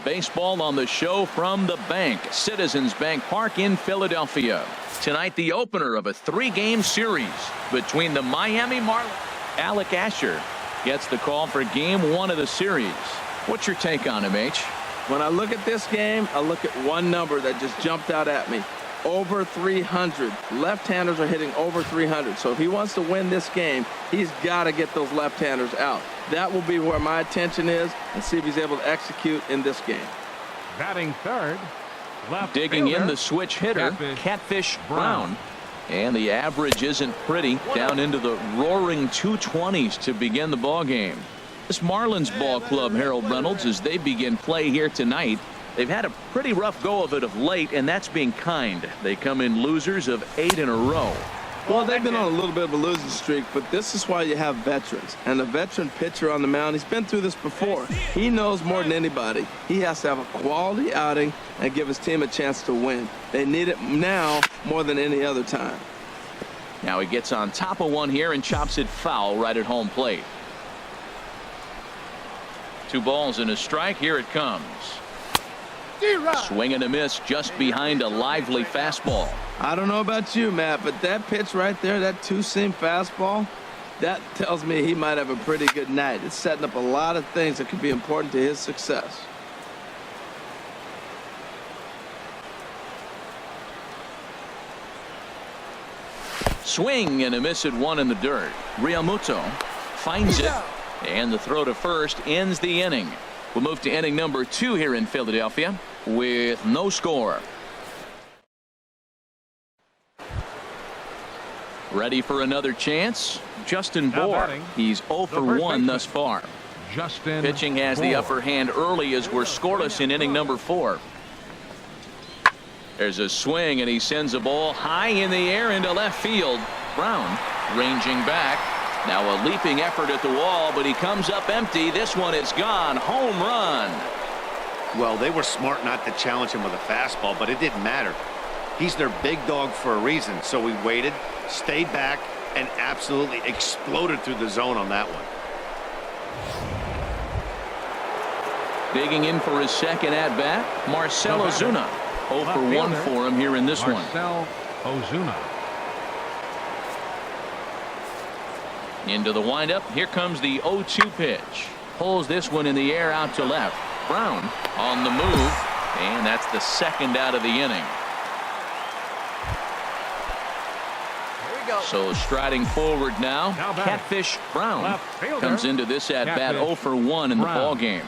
Baseball on the show from the bank, Citizens Bank Park in Philadelphia. Tonight, the opener of a 3-game series between the Miami Marlins. Alec Asher gets the call for game 1 of the series. What's your take on him, H? When I look at this game, I look at one number that just jumped out at me. Over 300. Left-handers are hitting over 300. So if he wants to win this game, he's got to get those left-handers out. That will be where my attention is, and see if he's able to execute in this game. Batting third. Digging in the switch hitter, Catfish Brown. And the average isn't pretty, down into the roaring 220s to begin the ball game. This Marlins ball club, Harold Reynolds, as they begin play here tonight, they've had a pretty rough go of it of late, and that's being kind. They come in losers of 8 in a row. Well, they've been on a little bit of a losing streak, but this is why you have veterans. And a veteran pitcher on the mound, he's been through this before. He knows more than anybody. He has to have a quality outing and give his team a chance to win. They need it now more than any other time. Now he gets on top of one here and chops it foul right at home plate. 2 balls and a strike. Here it comes. Swing and a miss just behind a lively fastball. I don't know about you, Matt, but that pitch right there, that 2-seam fastball, that tells me he might have a pretty good night. It's setting up a lot of things that could be important to his success. Swing and a miss at 1 in the dirt. Realmuto finds it, and the throw to first ends the inning. We'll move to inning number 2 here in Philadelphia with no score. Ready for another chance? Justin Bour. He's 0 for 1 thus far. Pitching has the upper hand early as we're scoreless in inning number 4. There's a swing, and he sends a ball high in the air into left field. Brown ranging back. Now a leaping effort at the wall, but he comes up empty. This one is gone. Home run. Well, they were smart not to challenge him with a fastball, but it didn't matter. He's their big dog for a reason. So we waited, stayed back, and absolutely exploded through the zone on that one. Digging in for his second at-bat, Marcell Ozuna. 0 for 1 for him here in this one. Marcell Ozuna. Into the windup. Here comes the 0-2 pitch. Pulls this one in the air out to left. Brown on the move, and that's the second out of the inning. So striding forward now, Catfish Brown comes into this at bat 0 for 1 in the ball game.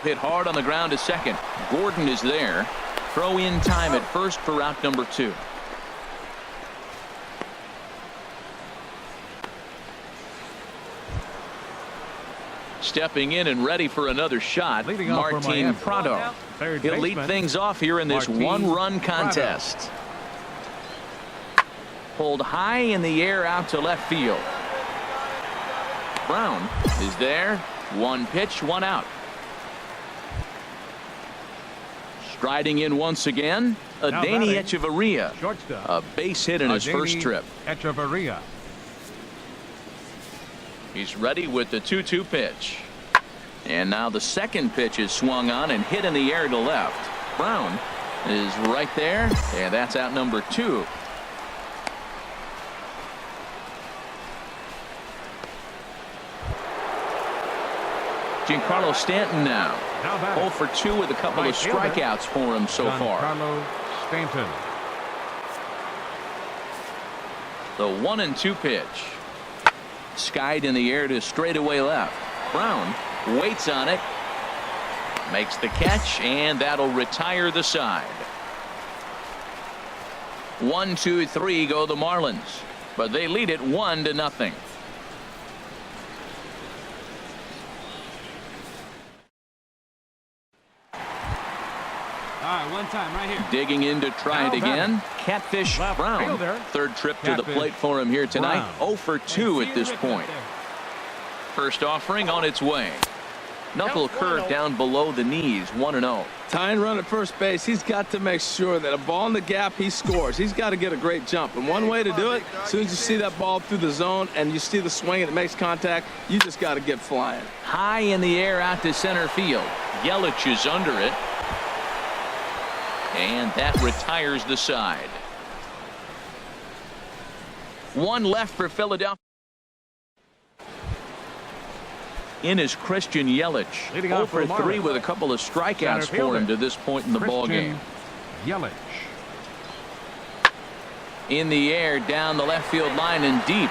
Hit hard on the ground to second. Gordon is there. Throw in time at first for out number 2. Stepping in and ready for another shot, Martin Prado. He'll lead things off here in this 1-run contest. Pulled high in the air out to left field. Brown is there. 1 pitch, 1 out. Striding in once again, Adeiny Echeverria. A base hit in his first trip. Echeverria. He's ready with the 2-2 pitch. And now the second pitch is swung on and hit in the air to left. Brown is right there, and that's out number 2. Giancarlo Stanton now. 0 for 2 with a couple of strikeouts for him so far. Giancarlo Stanton. The 1-2 pitch. Skied in the air to straightaway left. Brown waits on it. Makes the catch, and that'll retire the side. 1, 2, 3 go the Marlins, but they lead it 1-0. One time right here. Digging in to try it again. Catfish Brown. Third trip to the plate for him here tonight. 0 for 2 at this point. First offering on its way. Knuckle curve down below the knees. 1-0. Tying run at first base. He's got to make sure that a ball in the gap, he scores. He's got to get a great jump. And one way to do it, as soon as you see that ball through the zone and you see the swing and it makes contact, you just got to get flying. High in the air out to center field. Yelich is under it. And that retires the side. One left for Philadelphia. In is Christian Yelich. Leading 0 off for for 3 with a couple of strikeouts for him to this point in the ball game. Yelich. In the air down the left field line and deep.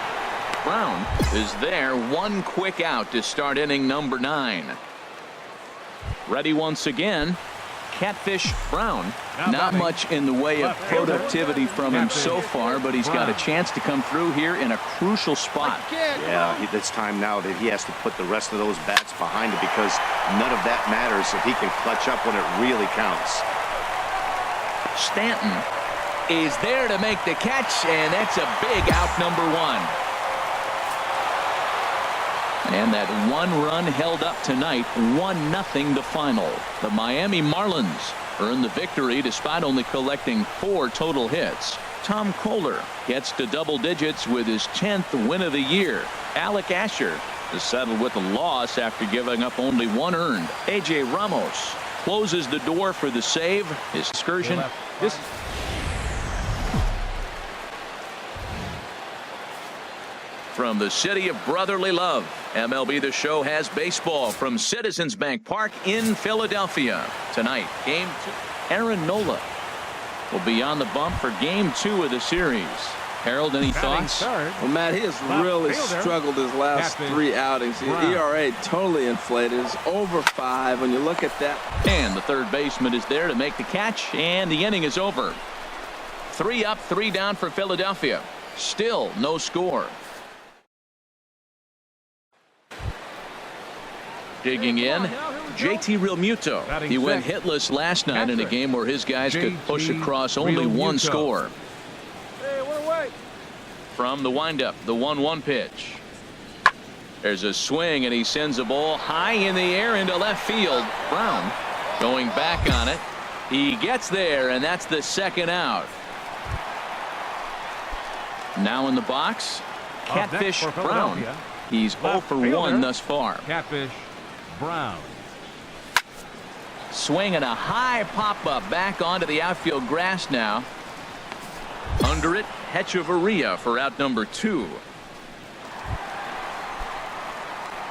Brown is there. One quick out to start inning number 9. Ready once again. Catfish Brown. Not much in the way of productivity from him so far, but he's got a chance to come through here in a crucial spot. Yeah, it's time now that he has to put the rest of those bats behind it, because none of that matters if he can clutch up when it really counts. Stanton is there to make the catch, and that's a big out, number 1. And that one run held up tonight, 1-0 the final. The Miami Marlins earn the victory despite only collecting 4 total hits. Tom Kohler gets to double digits with his 10th win of the year. Alec Asher is settled with a loss after giving up only 1 earned. A.J. Ramos closes the door for the save. His excursion. From the city of brotherly love, MLB The Show has baseball from Citizens Bank Park in Philadelphia. Tonight, Game 2. Aaron Nola will be on the bump for Game 2 of the series. Harold, any thoughts? Well, Matt, he has really struggled his last 3 outings. His ERA totally inflated. It's over 5 when you look at that. And the third baseman is there to make the catch, and the inning is over. 3 up, 3 down for Philadelphia. Still no score. Digging in, JT Realmuto. He went hitless last night in a game where his guys could push across only 1 score. From the windup, the 1-1 pitch. There's a swing, and he sends a ball high in the air into left field. Brown going back on it. He gets there, and that's the second out. Now in the box, Catfish Brown. He's 0 for 1 thus far. Catfish Brown. Swing and a high pop-up back onto the outfield grass now. Under it, Hechavarria for out number 2.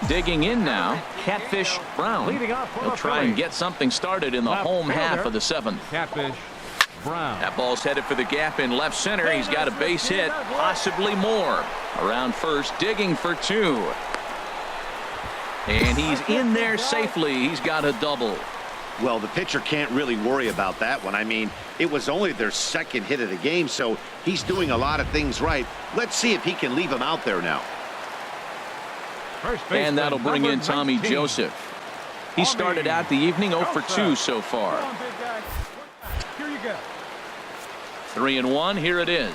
Digging in now, Catfish Brown. He'll try and get something started in the home half of the 7th. Catfish Brown. That ball's headed for the gap in left center. He's got a base hit, possibly more. Around first, digging for 2. And he's in there safely. He's got a double. Well, the pitcher can't really worry about that one. I mean, it was only their 2nd hit of the game, so he's doing a lot of things right. Let's see if he can leave him out there now. And that'll bring in Tommy Joseph. He started out the evening 0 for 2 so far. 3-1. Here it is.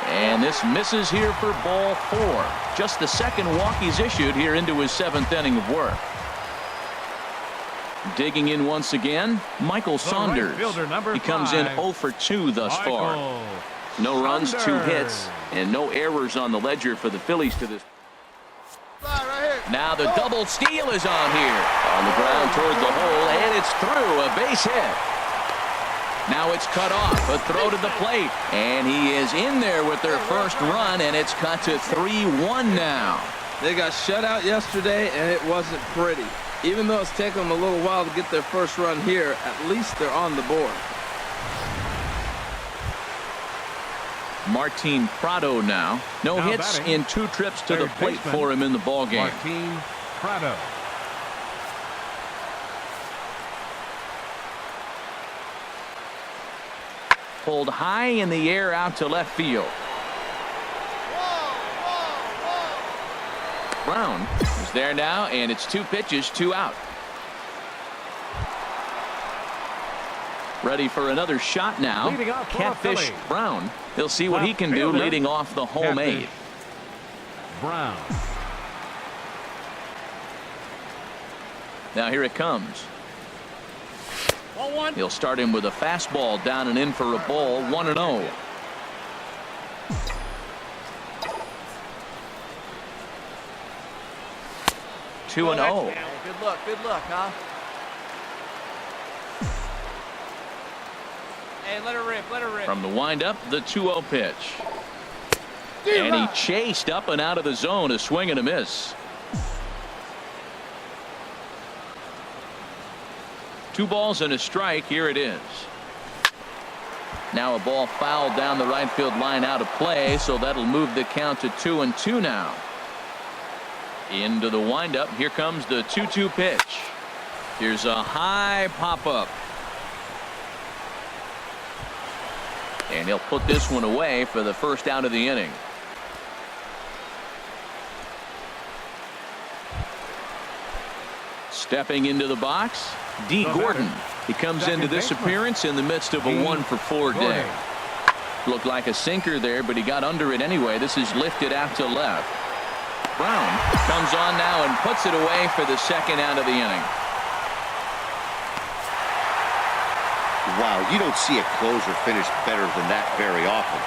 And this misses here for ball 4. Just the 2nd walk he's issued here into his 7th inning of work. Digging in once again, Michael Saunders. He comes in 0 for 2 thus far. No runs, 2 hits, and no errors on the ledger for the Phillies to this. Now the double steal is on here. On the ground toward the hole, and it's through. A base hit. Now it's cut off. A throw to the plate. And he is in there with their first run, and it's cut to 3-1 now. They got shut out yesterday, and it wasn't pretty. Even though it's taken them a little while to get their first run here, at least they're on the board. Martin Prado now. No hits in 2 trips to the plate for him in the ballgame. Martin Prado. Pulled high in the air out to left field. Brown is there now, and it's 2 pitches, 2 out. Ready for another shot now. Catfish Brown. He'll see what he can do leading off the home 8th. Brown. Now here it comes. He'll start him with a fastball down and in for a ball. 1-0. Good luck, huh? Hey, let her rip, let her rip. From the windup, the 2-0 pitch. And he chased up and out of the zone, a swing and a miss. 2 balls and a strike. Here it is. Now a ball fouled down the right field line, out of play, so that'll move the count to 2-2 now. Into the windup. Here comes the 2-2 pitch. Here's a high pop up. And he'll put this one away for the first out of the inning. Stepping into the box, D. Gordon. He comes into this appearance in the midst of a 1-for-4 day. Looked like a sinker there, but he got under it anyway. This is lifted out to left. Brown comes on now and puts it away for the second out of the inning. Wow, you don't see a closer finish better than that very often.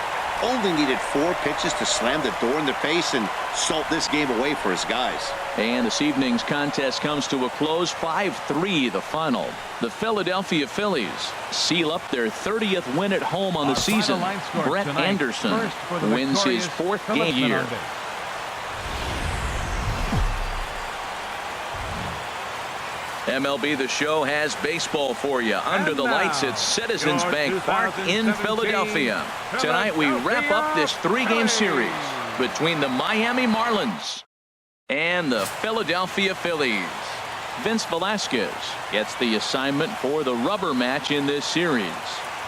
Only needed 4 pitches to slam the door in their face and salt this game away for his guys. And this evening's contest comes to a close. 5-3 the final. The Philadelphia Phillies seal up their 30th win at home on the season. Brett Anderson wins his 4th game here. MLB The Show has baseball for you. Under the lights at Citizens Bank Park in Philadelphia. Tonight we wrap up this 3-game series between the Miami Marlins and the Philadelphia Phillies. Vince Velasquez gets the assignment for the rubber match in this series.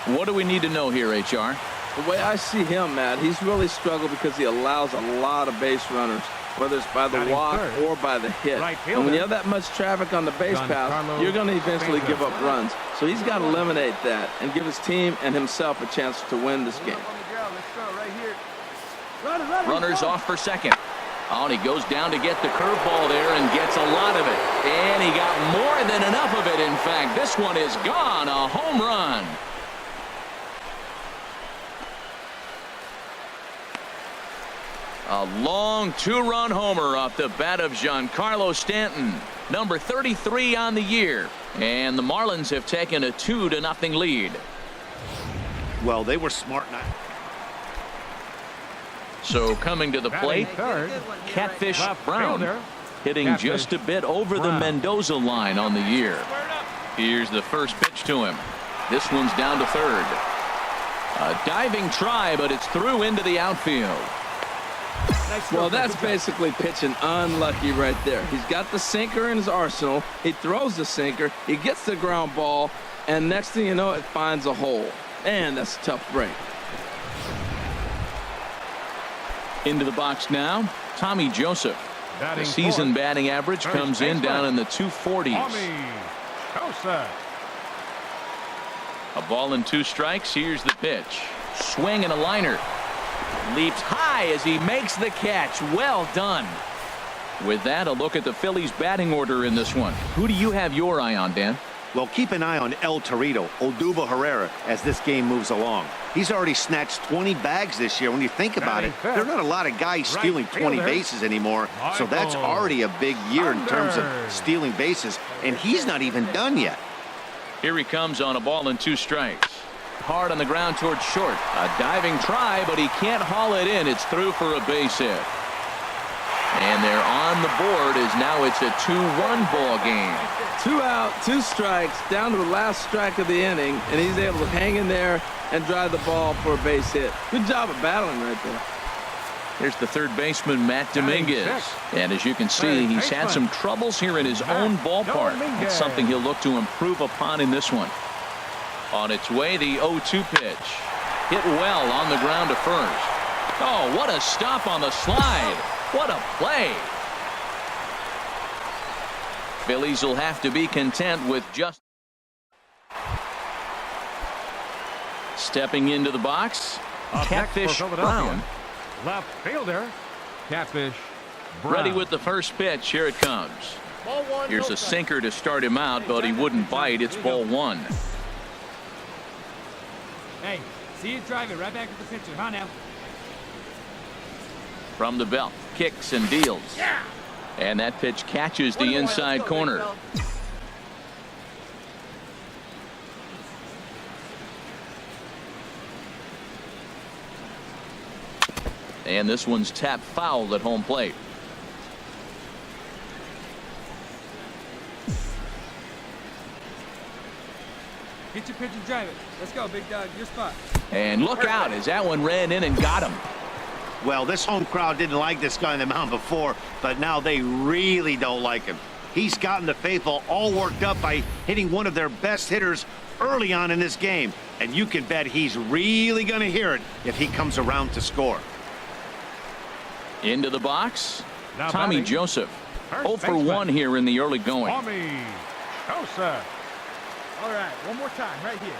What do we need to know here, HR? The way I see him, Matt, he's really struggled because he allows a lot of base runners, whether it's by the walk or by the hit. And when you have that much traffic on the base path, you're going to eventually give up runs. So he's got to eliminate that and give his team and himself a chance to win this game. Runners off for second. Oh, and he goes down to get the curveball there and gets a lot of it. And he got more than enough of it, in fact. This one is gone. A home run. A long 2-run homer off the bat of Giancarlo Stanton, number 33 on the year. And the Marlins have taken a 2-0 lead. Well, they were smart not. So coming to the plate, Catfish Brown, hitting just a bit over the Mendoza line on the year. Here's the first pitch to him. This one's down to third. A diving try, but it's through into the outfield. Well, that's basically pitching unlucky right there. He's got the sinker in his arsenal. He throws the sinker. He gets the ground ball. And next thing you know, it finds a hole. And that's a tough break. Into the box now, Tommy Joseph. The season batting average comes in down in the 240s. A ball and 2 strikes. Here's the pitch. Swing and a liner. Leaps high as he makes the catch. Well done. With that, a look at the Phillies batting order in this one. Who do you have your eye on, Dan? Well, keep an eye on El Torito, Odubel Herrera, as this game moves along. He's already snatched 20 bags this year. When you think about it, there are not a lot of guys stealing 20 bases anymore. So that's already a big year in terms of stealing bases. And he's not even done yet. Here he comes on a ball and 2 strikes. Hard on the ground towards short. A diving try, but he can't haul it in. It's through for a base hit. And they're on the board as now it's a 2-1 ball game. 2 out, 2 strikes, down to the last strike of the inning, and he's able to hang in there and drive the ball for a base hit. Good job of battling right there. Here's the third baseman, Matt Dominguez. And as you can see, he's had some troubles here in his own ballpark. It's something he'll look to improve upon in this one. On its way, the 0-2 pitch. Hit well on the ground to first. Oh, what a stop on the slide. What a play. Phillies will have to be content with just. Stepping into the box, Catfish Brown. Left fielder, Catfish Brown. Ready with the first pitch. Here it comes. Here's a sinker to start him out, but he wouldn't bite. It's ball 1. Hey, see you drive it right back at the pitcher, huh now? From the belt, kicks and deals. Yeah. And that pitch catches the inside corner. And this one's tapped foul at home plate. Get your pitch and drive it. Let's go, big dog. Your spot. And look out as that one ran in and got him. Well, this home crowd didn't like this guy on the mound before, but now they really don't like him. He's gotten the faithful all worked up by hitting one of their best hitters early on in this game. And you can bet he's really going to hear it if he comes around to score. Into the box, Now Tommy batting, Joseph. first 0 for baseman. 1 here in the early going. Tommy Joseph. All right, one more time, right here.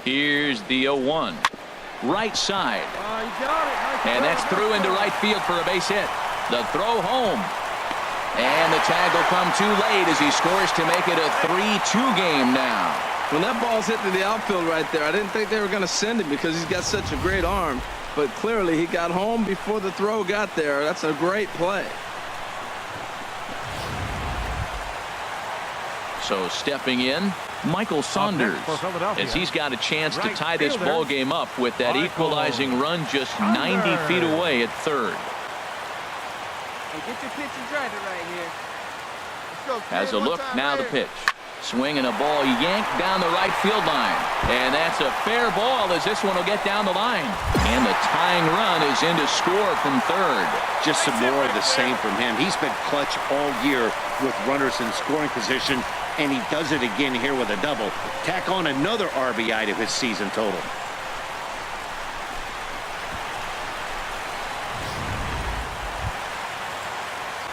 Here's the 0-1. Right side. Oh, you got it. Nice And throw. that's through into right field for a base hit. The throw home. And the tag will come too late as he scores to make it a 3-2 game now. When that ball's hit to the outfield right there, I didn't think they were going to send him because he's got such a great arm. But clearly he got home before the throw got there. That's a great play. So stepping in, Michael Saunders, for Philadelphia. as he's got a chance to Right tie this fielder, ball game up with that Michael equalizing run just 90 Saunders. feet away at third. Hey, get your pitch and drive it right here. Let's go. Has a One look, time, now the right pitch. Swinging a ball yanked down the right field line. And that's a fair ball as this one will get down the line. And the tying run is in to score from third. Just some more of the same from him. He's been clutch all year with runners in scoring position, and he does it again here with a double. Tack on another RBI to his season total.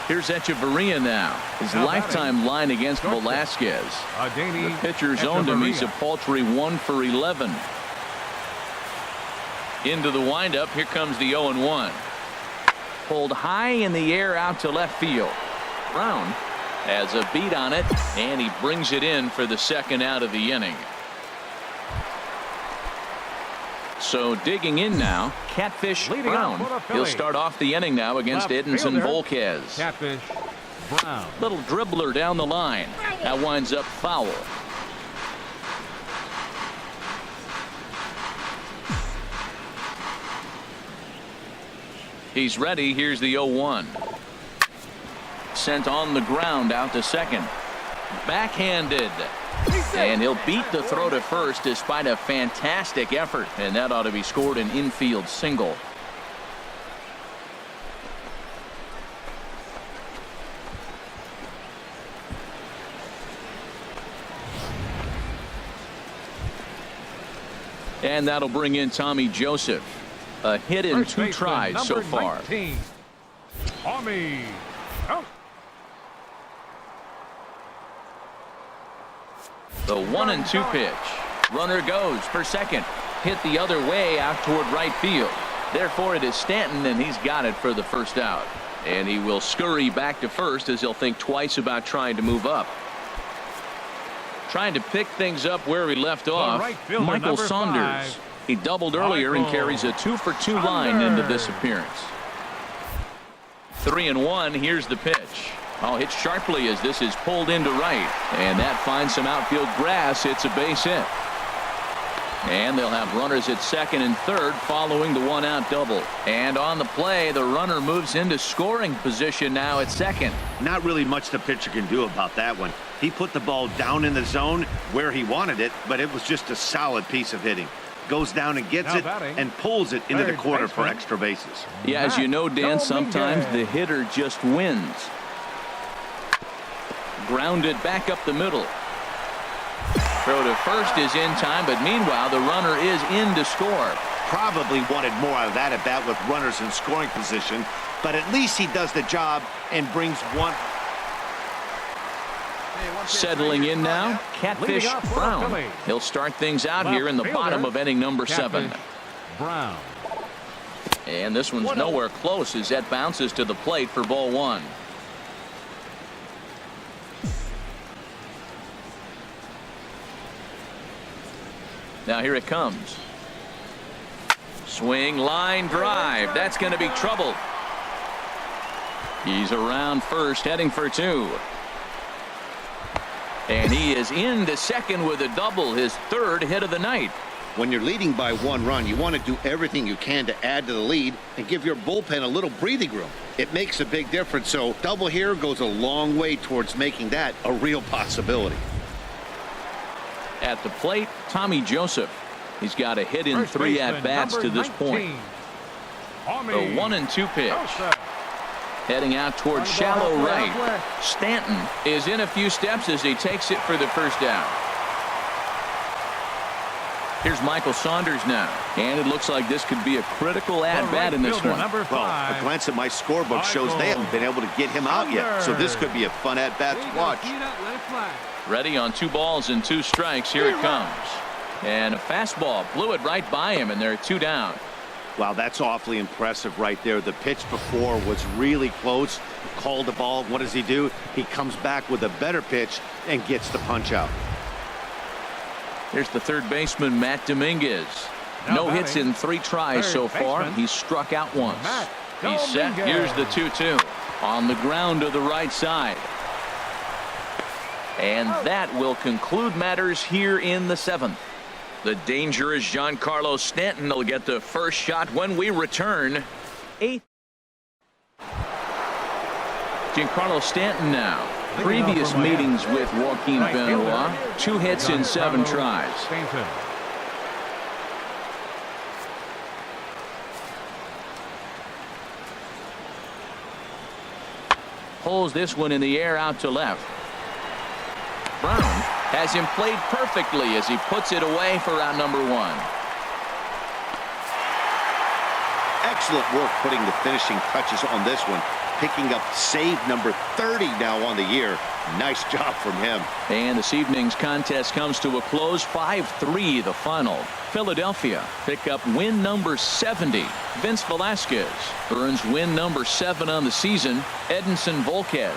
Here's Echeverria now. His Now lifetime line against Shortstop. Velasquez. Adani The pitcher's owned him. He's a Echeverria. paltry 1 for 11. Into the windup. Here comes the 0-1. Pulled high in the air out to left field. Brown has a beat on it, and he brings it in for the second out of the inning. So digging in now, Catfish Leading Brown. off for the He'll Phillies. start off the inning now against Left Edinson fielder, Volquez. Catfish Brown. Little dribbler down the line. That winds up foul. He's ready. Here's the 0-1. Sent on the ground out to second. Backhanded. And he'll beat the throw to first despite a fantastic effort. And that ought to be scored an infield single. And that'll bring in Tommy Joseph. A hit in First 2 baseman, tries so number far. 19, Tommy. Oh, The 1-2 pitch. Runner goes for second. Hit the other way out toward right field. Therefore it is Stanton, and he's got it for the first out. And he will scurry back to first as he'll think twice about trying to move up. Trying to pick things up where he left off. right fielder, Michael number Saunders. 5. He doubled earlier and Michael carries a 2-for-2 line into this Saunders. appearance. 3-1. Here's the pitch. Oh, hit sharply as this is pulled into right. And that finds some outfield grass. It's a base hit. And they'll have runners at second and third following the 1-out double. And on the play, the runner moves into scoring position now at second. Not really much the pitcher can do about that one. He put the ball down in the zone where he wanted it, but it was just a solid piece of hitting. Goes down and gets Now it batting, and pulls it into the third corner for baseman. extra bases. Yeah, as you know, Dan, Dominguez. sometimes the hitter just wins. Grounded back up the middle. Throw to first is in time, but meanwhile the runner is in to score. Probably wanted more out of that at bat with runners in scoring position, but at least he does the job and brings one. Settling in now, Catfish Leading off for the Brown. Phillies. He'll start things out Left here in the fielder, bottom of inning number 7. Catfish Brown. And this one's nowhere close as that bounces to the plate for ball 1. Now here it comes. Swing, line drive. That's going to be trouble. He's around first, heading for 2. And he is into second with a double, his 3rd hit of the night. When you're leading by 1 run, you want to do everything you can to add to the lead and give your bullpen a little breathing room. It makes a big difference, so double here goes a long way towards making that a real possibility. At the plate, Tommy Joseph. He's got a hit in 3 at-bats to this point. The 1-2 pitch. Heading out towards shallow right. Stanton is in a few steps as he takes it for the first down. Here's Michael Saunders now. And it looks like this could be a critical at-bat in this one. Well, a glance at my scorebook shows they haven't been able to get him out yet. So this could be a fun at-bat to watch. Ready on 2 balls and 2 strikes. Here it comes. And a fastball blew it right by him, and they're 2 down. Wow, that's awfully impressive right there. The pitch before was really close. Called the ball. What does he do? He comes back with a better pitch and gets the punch out. Here's the third baseman, Matt Dominguez. No hits in 3 tries so far. He's struck out once. He's set. Here's the 2-2 on the ground to the right side. And that will conclude matters here in the 7th. The dangerous Giancarlo Stanton will get the first shot when we return. 8th. Giancarlo Stanton now. Previous meetings with Joaquin Benoit, 2 hits in 7 tries. Pulls this one in the air out to left. Brown has him played perfectly as he puts it away for out number 1. Excellent work putting the finishing touches on this one. Picking up save number 30 now on the year. Nice job from him. And this evening's contest comes to a close. 5-3 the final. Philadelphia pick up win number 70. Vince Velasquez earns win number 7 on the season. Edinson Volquez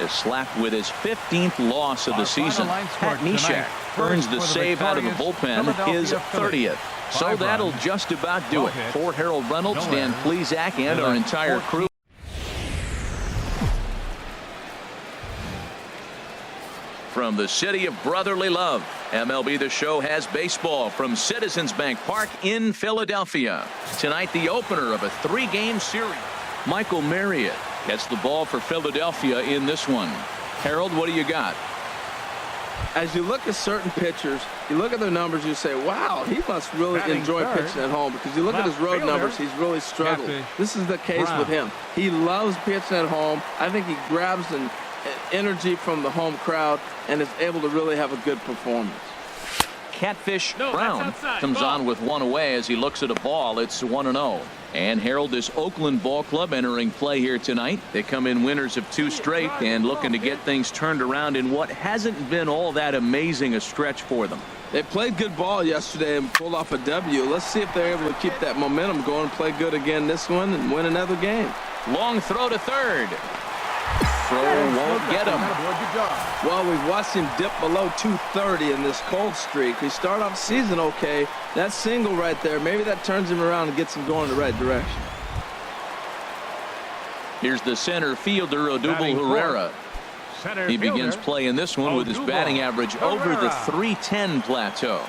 is slapped with his 15th loss of the season. Pat Neshek earns the save out of the bullpen, his 30th. So that'll just about do it. For Harold Reynolds, Dan Plesac, and our entire crew. From the city of brotherly love, MLB The Show has baseball from Citizens Bank Park in Philadelphia. Tonight, the opener of a 3-game series. Michael Marriott gets the ball for Philadelphia in this one. Harold, what do you got? As you look at certain pitchers, you look at their numbers, you say, wow, he must really enjoy pitching at home, because you look at his road numbers, he's really struggled. This is the case with him. He loves pitching at home. I think he grabs an energy from the home crowd and is able to really have a good performance. Catfish Brown comes on with 1 away as he looks at a ball. It's 1-0. And Harold, this Oakland ball club entering play here tonight. They come in winners of 2 straight and looking to get things turned around in what hasn't been all that amazing a stretch for them. They played good ball yesterday and pulled off a W. Let's see if they're able to keep that momentum going, play good again this one, and win another game. Long throw to third. Throw won't get him. Well, we've watched him dip below 230 in this cold streak. He started off the season okay. That single right there, maybe that turns him around and gets him going in the right direction. Here's the center fielder, Odubel Herrera. He begins play in this one with his batting average over the .310 plateau.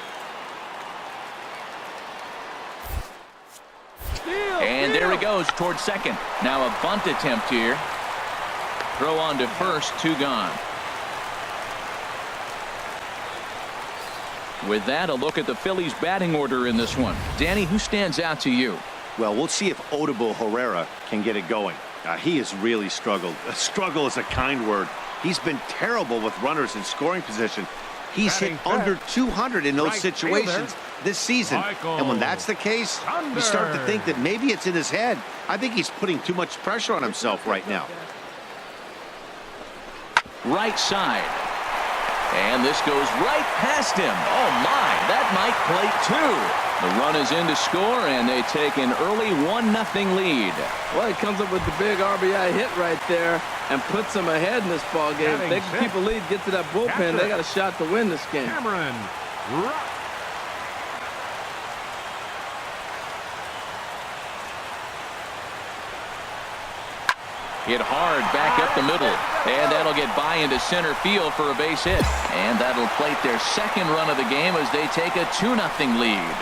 And there he goes towards second. Now a bunt attempt here. Throw on to first, 2 gone. With that, a look at the Phillies batting order in this one. Danny, who stands out to you? Well, we'll see if Odubel Herrera can get it going. He has really struggled. Struggle is a kind word. He's been terrible with runners in scoring position. He's hit under 200 in those situations this season. And when that's the case, you start to think that maybe it's in his head. I think he's putting too much pressure on himself right now. Right side. And this goes right past him. Oh, my. That might plate 2. The run is in to score, and they take an early 1-0 lead. Well, he comes up with the big RBI hit right there and puts them ahead in this ball game. If they can keep a lead, get to that bullpen, they got a shot to win this game. Hit hard back up the middle. And that'll get by into center field for a base hit. And that'll plate their second run of the game as they take a 2-0 lead.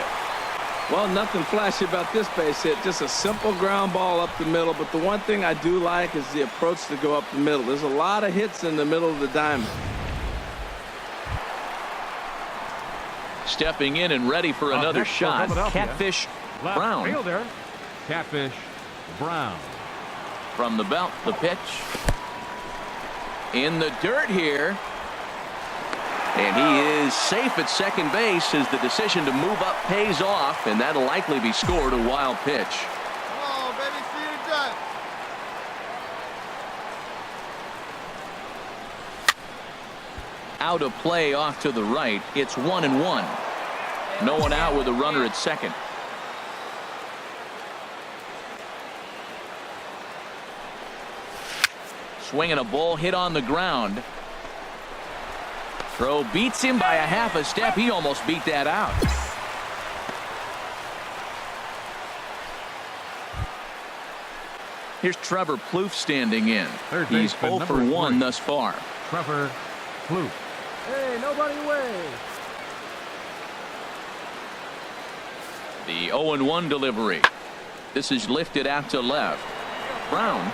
Well, nothing flashy about this base hit. Just a simple ground ball up the middle. But the one thing I do like is the approach to go up the middle. There's a lot of hits in the middle of the diamond. Stepping in and ready for another shot, Catfish Brown. Fielder, Catfish Brown. From the belt, the pitch. In the dirt here. And he is safe at second base as the decision to move up pays off, and that'll likely be scored a wild pitch. Come on, baby, see it done. Out of play off to the right. It's 1-1. No one out with a runner at second. Swinging a ball hit on the ground. Throw beats him by a half a step. He almost beat that out. Here's Trevor Plouffe standing in. He's 0 for 1 thus far. Trevor Plouffe. Hey, nobody away. The 0-1 delivery. This is lifted out to left. Brown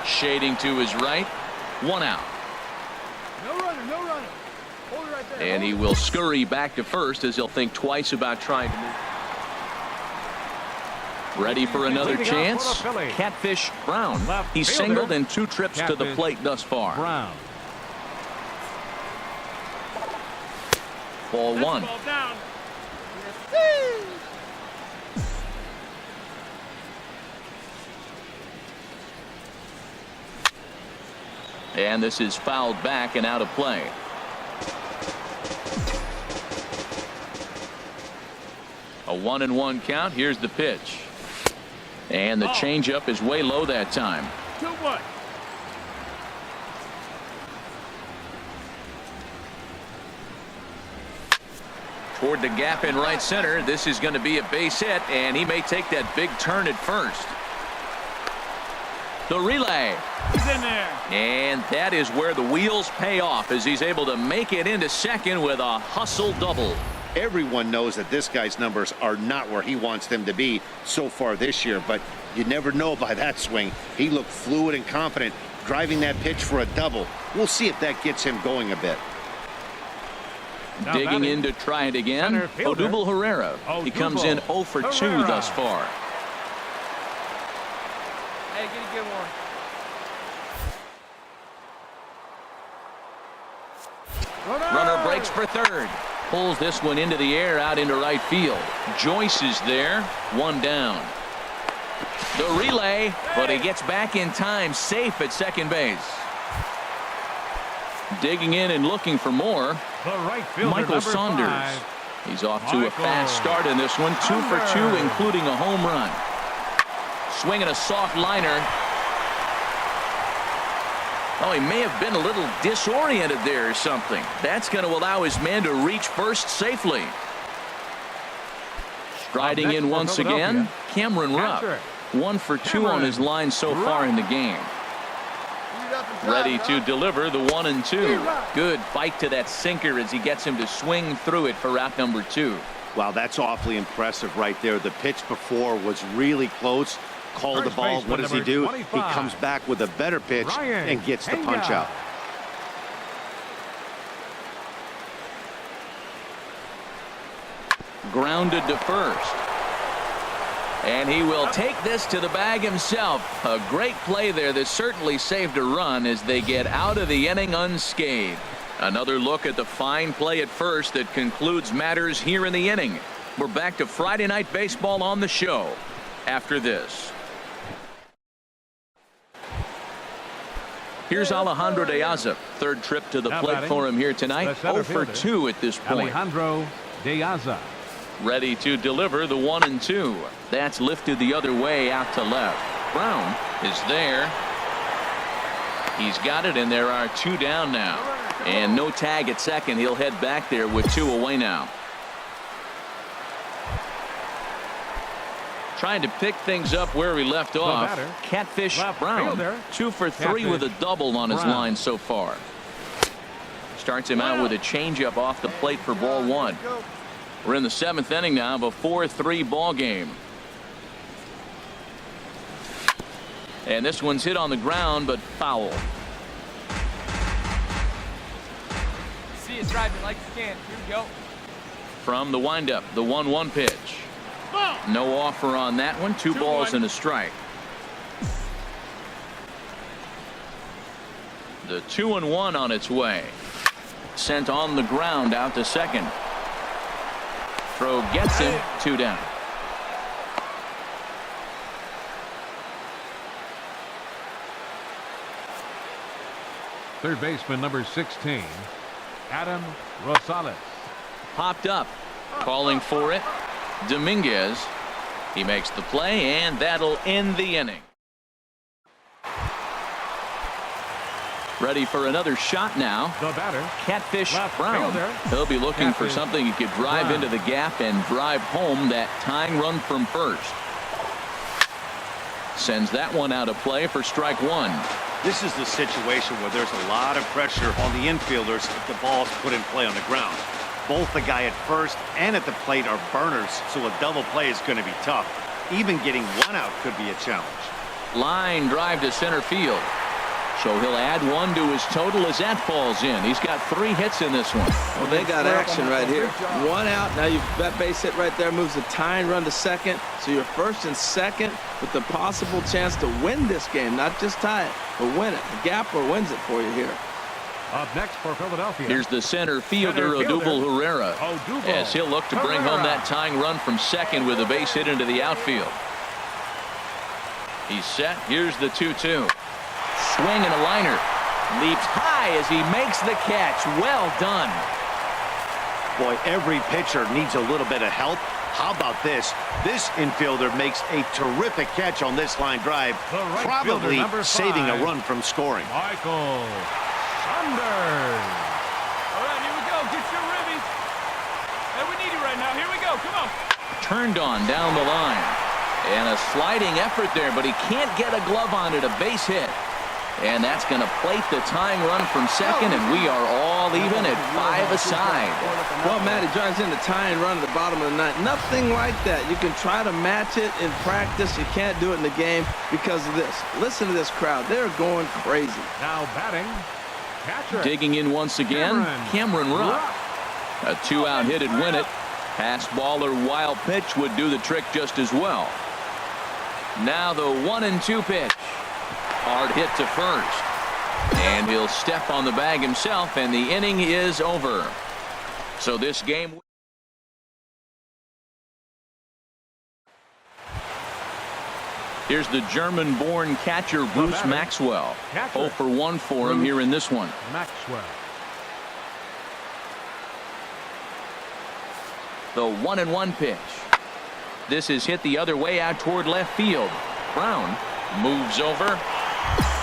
shading to his right. 1 out. No runner, no runner. Hold it right there. And he will scurry back to first as he'll think twice about trying to move. Ready for another chance. Catfish Brown. He's singled in 2 trips to the plate thus far. Brown. Ball 1. Ball down. And this is fouled back and out of play. A 1-1 count. Here's the pitch. And the changeup is way low that time. 2-1. Toward the gap in right center. This is going to be a base hit, and he may take that big turn at first. The relay. He's in there. And that is where the wheels pay off as he's able to make it into second with a hustle double. Everyone knows that this guy's numbers are not where he wants them to be so far this year, but you never know by that swing. He looked fluid and confident driving that pitch for a double. We'll see if that gets him going a bit. Now Digging in to try it again, Odubel Herrera. He comes in 0 for 2 thus far. Hey, get a good one. Runner breaks for third. Pulls this one into the air out into right field. Joyce is there. 1 down. The relay, but he gets back in time, safe at second base. Digging in and looking for more. The right fielder, Michael Saunders. 5. He's off to a fast start in this one. 2 for 2, including a home run. Swinging a soft liner. Oh, he may have been a little disoriented there or something. That's going to allow his man to reach first safely. Striding in once again, Cameron Rupp. 1 for 2 on his line so far in the game. Ready to deliver the 1-2. Good fight to that sinker as he gets him to swing through it for out number 2. Wow, that's awfully impressive right there. The pitch before was really close. Called the ball. What does he do? He comes back with a better pitch and gets the punch out. Grounded to first. And he will take this to the bag himself. A great play there that certainly saved a run as they get out of the inning unscathed. Another look at the fine play at first that concludes matters here in the inning. We're back to Friday Night Baseball on the show after this. Here's Alejandro De Aza. Third trip to the plate for him here tonight. 0 for 2 at this point. Alejandro De Aza. Ready to deliver the 1-2. That's lifted the other way out to left. Brown is there. He's got it, and there are 2 down now. And no tag at second. He'll head back there with 2 away now. Trying to pick things up where he left off. batter, Catfish left Brown, fielder, 2 for 3 with a double on his Brown. line so far. Starts him out with a changeup off the plate for ball 1. We're in the 7th inning now of a 4-3 ball game. And this one's hit on the ground, but foul. See it driving like you can. Here we go. From the windup, the 1-1 pitch. No offer on that one. 2 balls and a strike. The 2-1 on its way. Sent on the ground out to second. Throw gets him. 2 down. Third baseman number 16, Adam Rosales. Popped up. Calling for it. Dominguez. He makes the play, and that'll end the inning. Ready for another shot now. The batter, Catfish left Brown. fielder, He'll be looking for Catfish something he could drive Brown. into the gap and drive home that tying run from first. Sends that one out of play for strike 1. This is the situation where there's a lot of pressure on the infielders if the ball's put in play on the ground. Both the guy at first and at the plate are burners, so a double play is going to be tough. Even getting 1 out could be a challenge. Line drive to center field. So he'll add 1 to his total as that falls in. He's got 3 hits in this one. Well, they got action right here. 1 out. Now that base hit right there moves the tying run to second. So you're first and second with the possible chance to win this game. Not just tie it, but win it. The gapper wins it for you here. Up next for Philadelphia. Here's the center fielder, Odubel Herrera. Odubel As he'll look to bring home Herrera. that tying run from second with a base hit into the outfield. He's set. Here's the 2-2. Swing and a liner. Leaps high as he makes the catch. Well done. Boy, every pitcher needs a little bit of help. How about this? This infielder makes a terrific catch on this line drive, The right probably fielder, number 5, saving a run from scoring. Michael Saunders. All right, here we go. Get your ribbies. Hey, we need you right now. Here we go. Come on. Turned on down the line. And a sliding effort there, but he can't get a glove on it. A base hit. And that's going to plate the tying run from second, and we are all even at 5 aside. Well, Matt, he drives in the tying run at the bottom of the 9th. Nothing like that. You can try to match it in practice. You can't do it in the game because of this. Listen to this crowd. They're going crazy. Now batting, catcher. Digging in once again, Cameron Rupp. A 2-out hit'd win it. Pass ball or wild pitch would do the trick just as well. Now the 1-2 pitch. Hard hit to first. And he'll step on the bag himself, and the inning is over. So this game. Here's the German-born catcher Bruce Maxwell. 0 for 1 for him here in this one. Maxwell. The 1-1 pitch. This is hit the other way out toward left field. Brown moves over.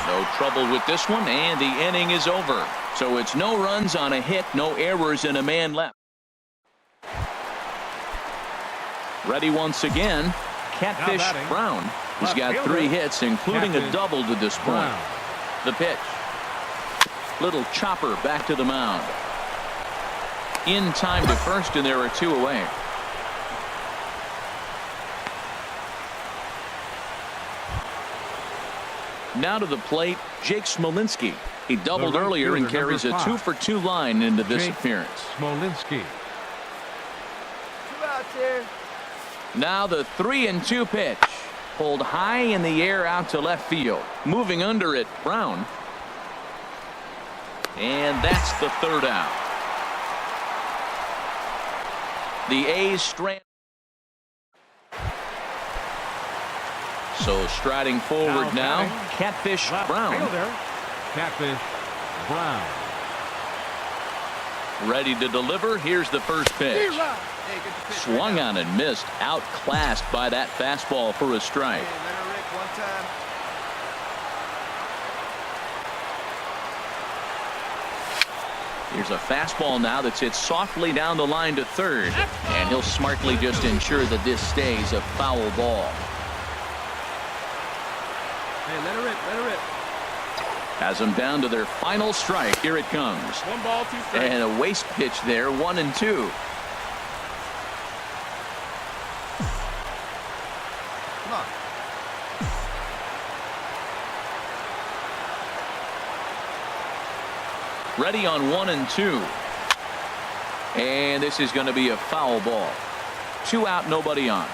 No trouble with this one, and the inning is over. So it's no runs on a hit, no errors, and a man left. Ready once again, Catfish Brown. He's got 3 hits, including a double to this point. The pitch. Little chopper back to the mound. In time to first, and there are 2 away. Now to the plate, Jake Smolinski. He doubled right earlier and fielder, carries a number 2 5. for 2 line into this Jake appearance. Smolinski. 2 outs here. Now the 3-2 pitch. Pulled high in the air out to left field. Moving under it, Brown. And that's the 3rd out. The A's strand. So striding forward now, Catfish Left Brown. fielder, Catfish Brown. Ready to deliver. Here's the first pitch. Swung on and missed. Outclassed by that fastball for a strike. Here's a fastball now that's hit softly down the line to third. And he'll smartly just ensure that this stays a foul ball. Hey, let her rip. Let her rip. Has them down to their final strike. Here it comes. 1 ball, 2 strikes. And a waste pitch there, 1-2. Come on. Ready on 1-2. And this is going to be a foul ball. 2 out, nobody on.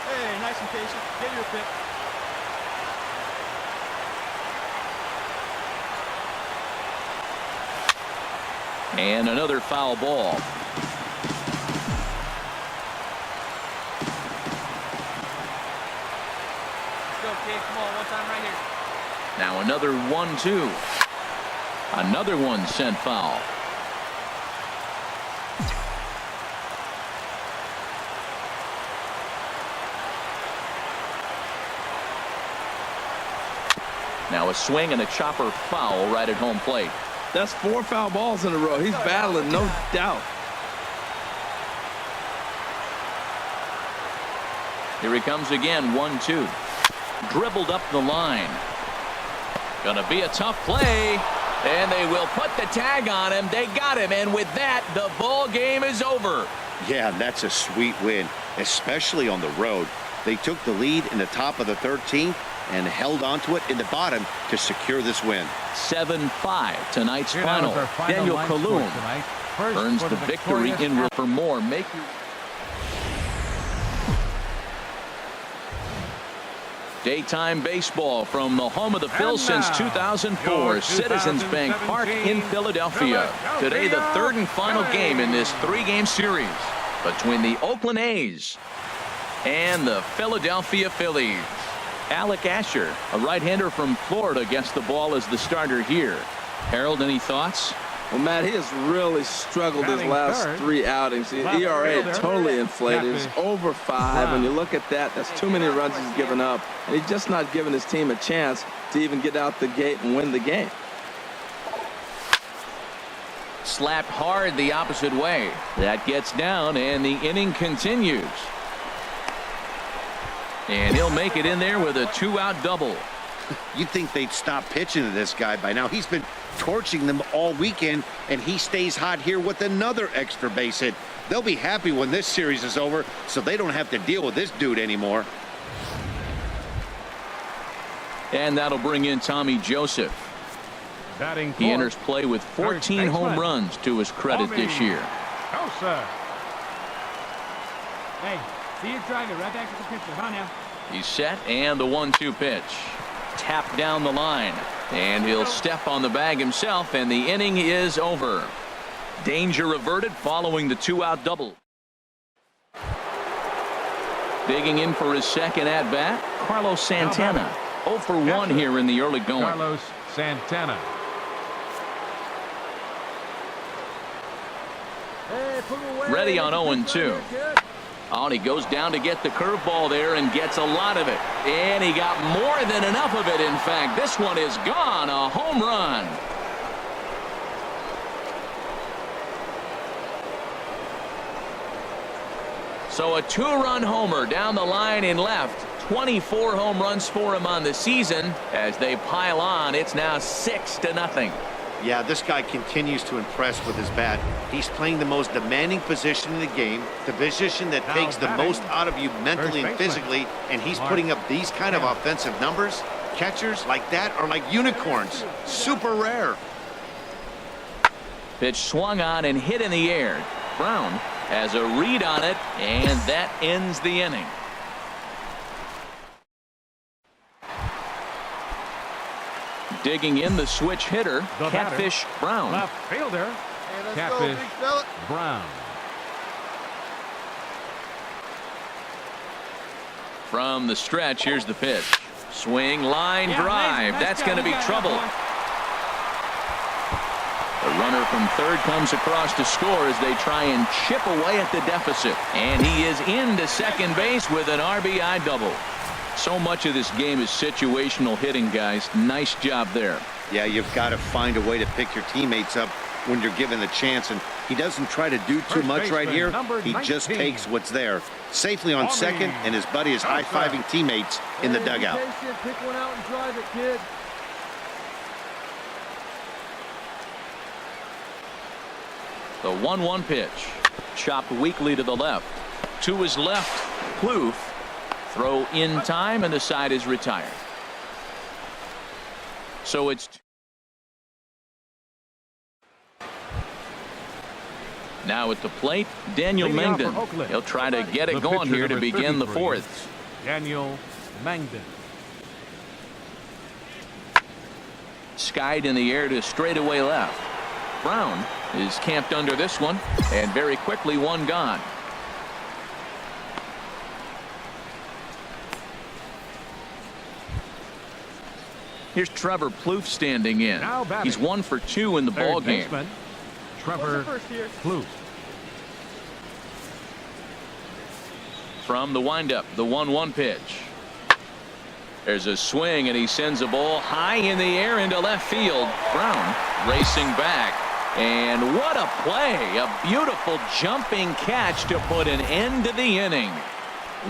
Hey, nice and patient. Get your pick. And another foul ball. Let's go, kid. Come on, one time right here. Now another 1-2. Another one sent foul. Now a swing and a chopper foul right at home plate. That's 4 foul balls in a row. He's battling, no doubt. Here he comes again, 1-2. Dribbled up the line. Gonna be a tough play. And they will put the tag on him. They got him. And with that, the ball game is over. Yeah, that's a sweet win, especially on the road. They took the lead in the top of the 13th and held onto it in the bottom to secure this win. 7-5 tonight's Here now final. is our final Daniel line score Kaloum tonight. First earns for the victory victorious in for more. Make your daytime baseball from the home of the Phils since 2004, your Citizens Bank Park in Philadelphia. Today, the third and final game in this 3-game series between the Oakland A's and the Philadelphia Phillies. Alec Asher, a right-hander from Florida, gets the ball as the starter here. Harold, any thoughts? Well, Matt, he has really struggled his Batting last third. 3 outings. The Left ERA fielder. totally inflated. It's Catfish. over 5. When you look at that, that's too many runs he's given up. And he's just not giving his team a chance to even get out the gate and win the game. Slapped hard the opposite way. That gets down, and the inning continues. And he'll make it in there with a 2-out double. You'd think they'd stop pitching to this guy by now. He's been torching them all weekend, and he stays hot here with another extra base hit. They'll be happy when this series is over, so they don't have to deal with this dude anymore. And that'll bring in Tommy Joseph. Batting He enters play with 14 Third home baseman. runs to his credit this year. Sosa. Hey, see you trying to right back to the pitcher. Come on now. He's set, and the 1-2 pitch. Tapped down the line, and he'll step on the bag himself, and the inning is over. Danger averted following the 2-out double. Digging in for his second at-bat, Carlos Santana. 0 for 1 here in the early going. Carlos Santana. Hey, put him away. Ready on Make a 0-2. pitch right here, kid. Oh, and he goes down to get the curveball there and gets a lot of it. And he got more than enough of it, in fact. This one is gone. A home run. So a 2-run homer down the line in left. 24 home runs for him on the season. As they pile on, it's now 6-0. Yeah, this guy continues to impress with his bat. He's playing the most demanding position in the game, the position that Now takes the batting, most out of you mentally and first baseman. physically, and he's putting up these kind of offensive numbers. Catchers like that are like unicorns. Super rare. Pitch swung on and hit in the air. Brown has a read on it, and that ends the inning. Digging in, the switch hitter, The Catfish Brown. Left fielder. Hey, let's go, Catfish. big fella. Brown. From the stretch, here's the pitch. Swing, line Yeah, drive. nice That's guy. going to be You got it, trouble. boy. The runner from third comes across to score as they try and chip away at the deficit. And he is into second base with an RBI double. So much of this game is situational hitting, guys. Nice job there. Yeah, you've got to find a way to pick your teammates up when you're given the chance, and he doesn't try to do too much right here. He just takes what's there. Safely on second, and his buddy is high-fiving teammates in the dugout. Pick one out and drive it, kid. The 1-1 pitch. Chopped weakly to the left. To his left, Plouffe. Throw in time, and the side is retired. So it's now at the plate, Daniel Mangden. He'll try to get it going here to begin the fourth. Daniel Mangden. Skied in the air to straightaway left. Brown is camped under this one, and very quickly one gone. Here's Trevor Plouffe standing in. He's 1 for 2 in the ball game. Trevor Plouffe. From the windup, the 1-1 pitch. There's a swing, and he sends a ball high in the air into left field. Brown racing back. And what a play. A beautiful jumping catch to put an end to the inning.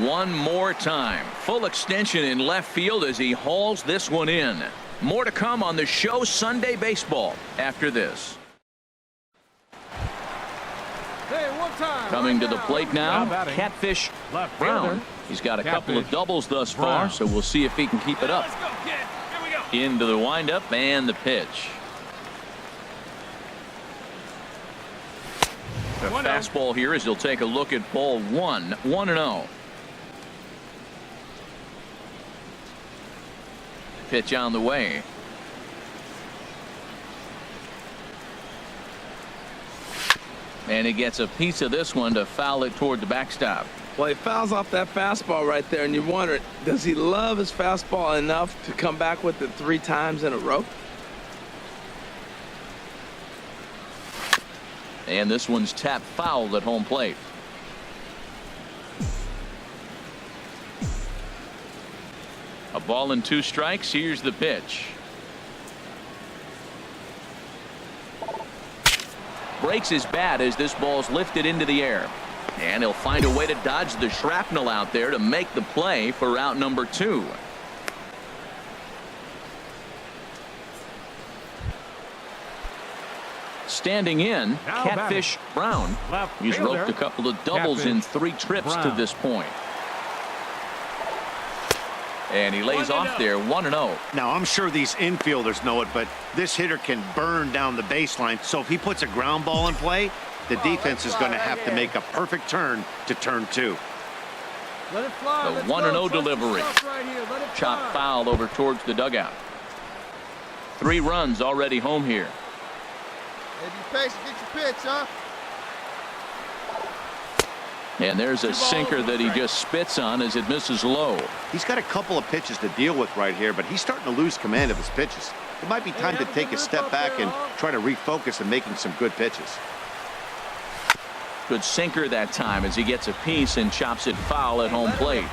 One more time. Full extension in left field as he hauls this one in. More to come on the show Sunday Baseball after this. Hey, one time. Coming to the plate now, Catfish Brown. He's got a couple of doubles thus far, so we'll see if he can keep it up. Let's go, kid. Here we go. Into the windup and the pitch. The fastball here as he'll take a look at ball 1. 1-0. Pitch on the way. And he gets a piece of this one to foul it toward the backstop. Well, he fouls off that fastball right there, and you wonder, does he love his fastball enough to come back with it 3 times in a row? And this one's tapped foul at home plate. A ball and 2 strikes. Here's the pitch. Breaks his bat as this ball's lifted into the air. And he'll find a way to dodge the shrapnel out there to make the play for out number 2. Standing in, Catfish Brown. He's roped a couple of doubles in 3 trips to this point. And he lays off there, 1-0. Now, I'm sure these infielders know it, but this hitter can burn down the baseline. So if he puts a ground ball in play, the defense is going to have to make a perfect turn to turn 2. Let it fly. The 1-0 delivery. Chop foul over towards the dugout. 3 runs already home here. Hey, be patient. Get your pitch, huh? And there's a sinker that he just spits on as it misses low. He's got a couple of pitches to deal with right here, but he's starting to lose command of his pitches. It might be time to take a step back and try to refocus and making some good pitches. Good sinker that time as he gets a piece and chops it foul at home plate.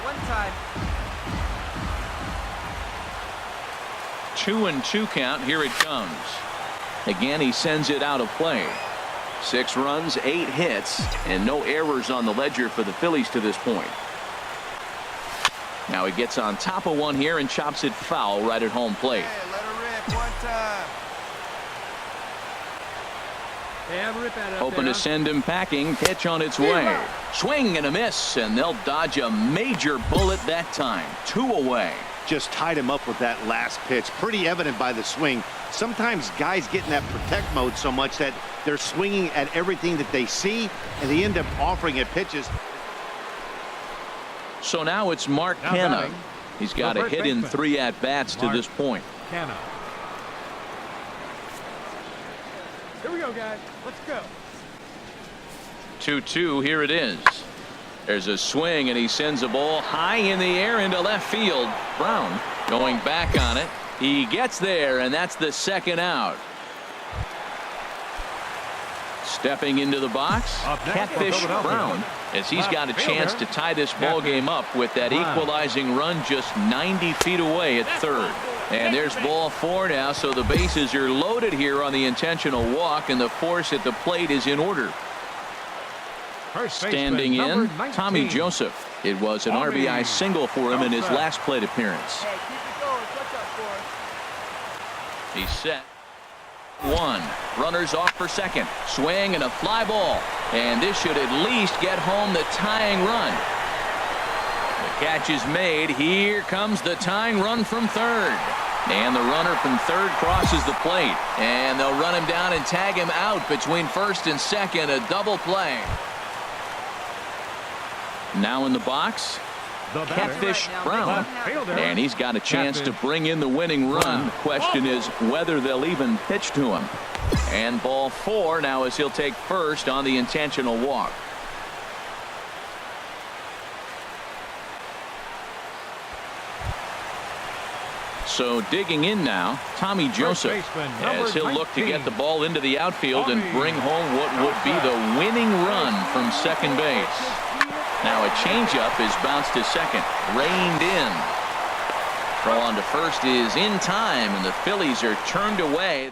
2-2 count. Here it comes. Again, he sends it out of play. 6 runs, 8 hits, and no errors on the ledger for the Phillies to this point. Now he gets on top of one here and chops it foul right at home plate. Hey, let her rip one time. Hey, have a rip at it. Hoping to send him packing. Pitch on its way. Swing and a miss, and they'll dodge a major bullet that time. 2 away. Just tied him up with that last pitch. Pretty evident by the swing. Sometimes guys get in that protect mode so much that they're swinging at everything that they see, and they end up offering it pitches. So now it's Mark Canha. He's got a hit in 3 at-bats to this point. Canha. Here we go, guys. Let's go. 2-2. Here it is. There's a swing, and he sends a ball high in the air into left field. Brown going back on it. He gets there, and that's the 2nd out. Stepping into the box, Catfish Brown, as he's got a chance to tie this ball game up with that equalizing run just 90 feet away at 3rd. And there's ball 4 now, so the bases are loaded here on the intentional walk, and the force at the plate is in order. Standing in, Tommy Joseph. It was an RBI single for him in his last plate appearance. Hey, keep it going. Touch up for us. He's set. 1. Runners off for second. Swing and a fly ball. And this should at least get home the tying run. The catch is made. Here comes the tying run from third. And the runner from third crosses the plate. And they'll run him down and tag him out between first and second. A double play. Now in the box, Catfish Brown. And he's got a chance to bring in the winning run. The question is whether they'll even pitch to him. And ball 4 now as he'll take first on the intentional walk. So digging in now, Tommy Joseph, as he'll look to get the ball into the outfield and bring home what would be the winning run from second base. Now a changeup is bounced to second, reined in. Throw on to first is in time, and the Phillies are turned away.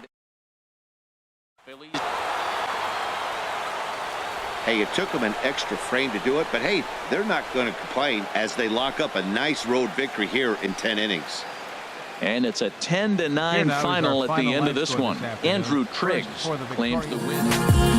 Hey, it took them an extra frame to do it, but hey, they're not going to complain as they lock up a nice road victory here in 10 innings. And it's a 10-9 final at the end of this one. Andrew Triggs claims the win.